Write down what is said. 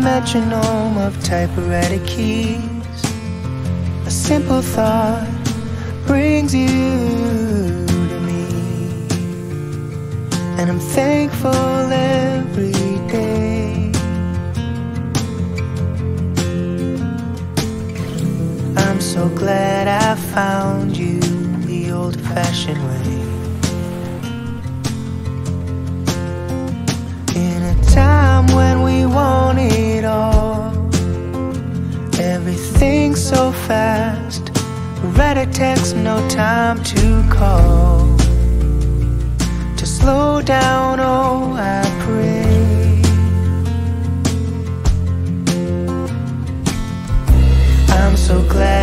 metronome of typewriter keys. A simple thought brings you to me, and I'm thankful every day. I'm so glad I found you the old-fashioned way. In a time when we want it all, everything so fast. Read a text, no time to call. To slow down, oh, I pray. I'm so glad